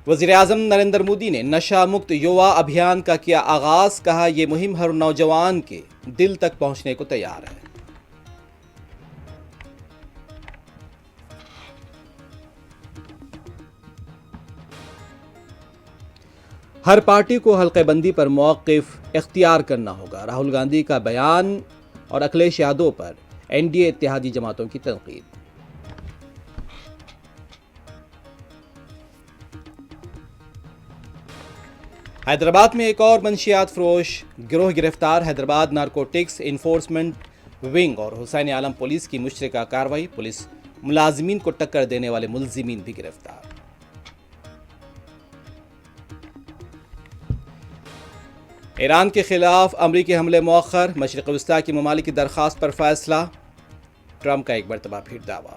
وزیر اعظم نریندر مودی نے نشہ مکت یووا ابھیان کا کیا آغاز، کہا یہ مہم ہر نوجوان کے دل تک پہنچنے کو تیار ہے۔ ہر پارٹی کو حلقہ بندی پر موقف اختیار کرنا ہوگا، راہل گاندھی کا بیان اور اکھلیش یادو پر این ڈی اے اتحادی جماعتوں کی تنقید۔ حیدرآباد میں ایک اور منشیات فروش گروہ گرفتار، حیدرآباد نارکوٹکس انفورسمنٹ ونگ اور حسین عالم پولیس کی مشترکہ کارروائی، پولیس ملازمین کو ٹکر دینے والے ملزمین بھی گرفتار۔ ایران کے خلاف امریکی حملے مؤخر، مشرق وسطیٰ کی ممالک کی درخواست پر فیصلہ، ٹرمپ کا ایک مرتبہ پھر دعویٰ۔